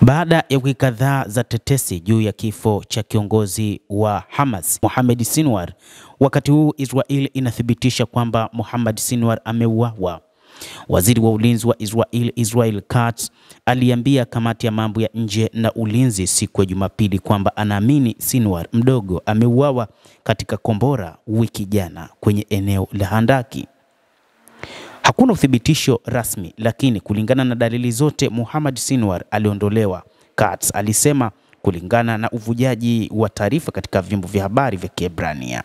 Baada ya wiki kadhaa za tetesi juu ya kifo cha kiongozi wa Hamas Mohamed Sinwar, wakati huu Israel inathibitisha kwamba Mohamed Sinwar ameuawa. Waziri wa ulinzi wa Israel Katz aliambia kamati ya mambo ya nje na ulinzi siku ya Jumapili kwamba anaamini Sinwar mdogo ameuawa katika kombora wiki jana kwenye eneo la Handaki. Hakuna uthibitisho rasmi, lakini kulingana na dalili zote Mohamed Sinwar aliondolewa, Katz alisema, kulingana na uvujaji wa taarifa katika vyombo vya habari vya Kiebrania.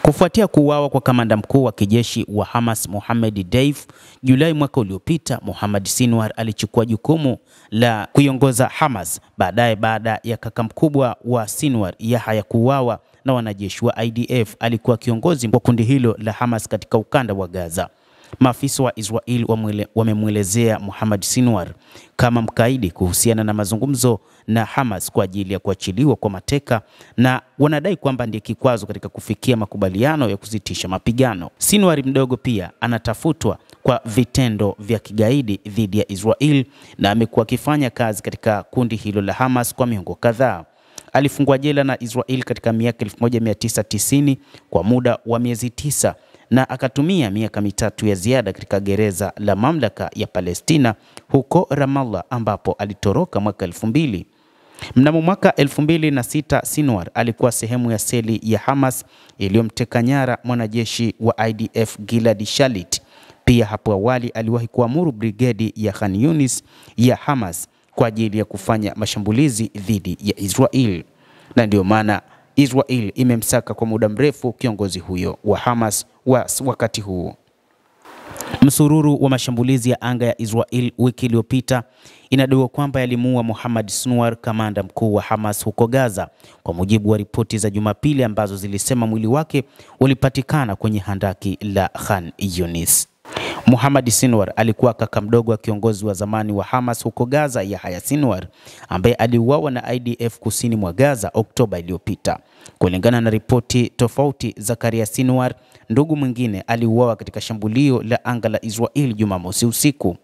Kufuatia kuuawa kwa kamanda mkuu wa kijeshi wa Hamas Mohamed Deif Julai mwaka uliopita, Mohamed Sinwar alichukua jukumu la kuiongoza Hamas baada ya kaka mkubwa wa Sinwar Yahya kuuawa na wanajeshi wa IDF. Alikuwa kiongozi wa kundi hilo la Hamas katika ukanda wa Gaza. Maafisa wa Israel wamemwelezea Mohamed Sinwar kama mkaidi kuhusiana na mazungumzo na Hamas kwa ajili ya kuachiliwa kwa mateka, na wanadai kwamba ndiye kikwazo katika kufikia makubaliano ya kusitisha mapigano. Sinwar mdogo pia anatafutwa kwa vitendo vya kigaidi dhidi ya Israel na amekuwa akifanya kazi katika kundi hilo la Hamas kwa miongo kadhaa. Alifungwa jela na Israel katika miaka 1990 kwa muda wa miezi 9 na akatumia miaka mitatu ya ziada katika gereza la mamlaka ya Palestina huko Ramallah, ambapo alitoroka mwaka 2000. Mnamo mwaka 2006 Sinwar alikuwa sehemu ya seli ya Hamas iliyomteka nyara mwanajeshi wa IDF Gilad Shalit. Pia hapo awali aliwahi kuamuru brigedi ya Khan Yunis ya Hamas kwa ajili ya kufanya mashambulizi dhidi ya Israel, na ndio maana Israel imemsaka kwa muda mrefu kiongozi huyo wa Hamas wakati huu. Msururu wa mashambulizi ya anga ya Israel wiki iliyopita inadaiwa kwamba yalimuua Mohamed Sinwar, kamanda mkuu wa Hamas huko Gaza, kwa mujibu wa ripoti za Jumapili ambazo zilisema mwili wake ulipatikana kwenye handaki la Khan Yunis. Mohamed Sinwar alikuwa kaka mdogo wa kiongozi wa zamani wa Hamas huko Gaza Yahya Sinwar, ambaye aliuawa na IDF kusini mwa Gaza Oktoba iliyopita. Kulingana na ripoti tofauti, Zakaria Sinwar, ndugu mwingine, aliuawa katika shambulio la anga la Israel Jumamosi usiku.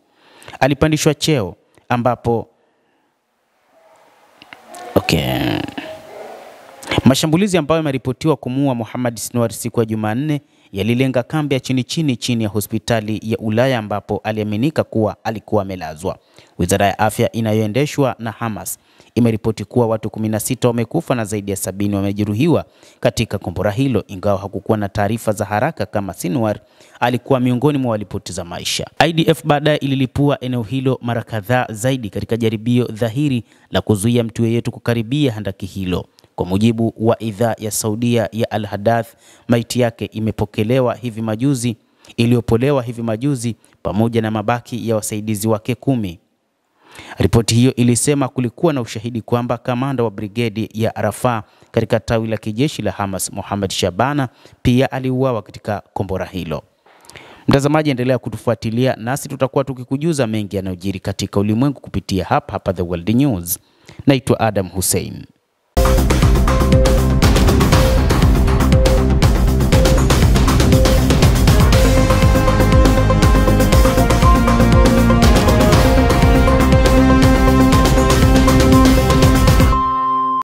Alipandishwa cheo ambapo mashambulizi ambayo yameripotiwa kumuua Mohamed Sinwar siku ya Jumanne yalilenga kambi ya chini ya hospitali ya Ulaya ambapo aliaminika kuwa alikuwa amelazwa. Wizara ya afya inayoendeshwa na Hamas imeripoti kuwa watu 16 wamekufa na zaidi ya 70 wamejeruhiwa katika kombora hilo, ingawa hakukuwa na taarifa za haraka kama Sinwar alikuwa miongoni mwa walipoteza maisha. IDF baadaye ililipua eneo hilo mara kadhaa zaidi katika jaribio dhahiri la kuzuia mtu yeyote kukaribia handaki hilo. Kwa mujibu wa idhaa ya Saudia ya Al-Hadath, maiti yake iliyopolewa hivi majuzi pamoja na mabaki ya wasaidizi wake 10. Ripoti hiyo ilisema kulikuwa na ushahidi kwamba kamanda wa brigedi ya Rafah katika tawi la kijeshi la Hamas Mohamed Shabana pia aliuawa katika kombora hilo. Mtazamaji, endelea kutufuatilia nasi tutakuwa tukikujuza mengi yanayojiri katika ulimwengu kupitia hapa The World News. Naitwa Adam Hussein.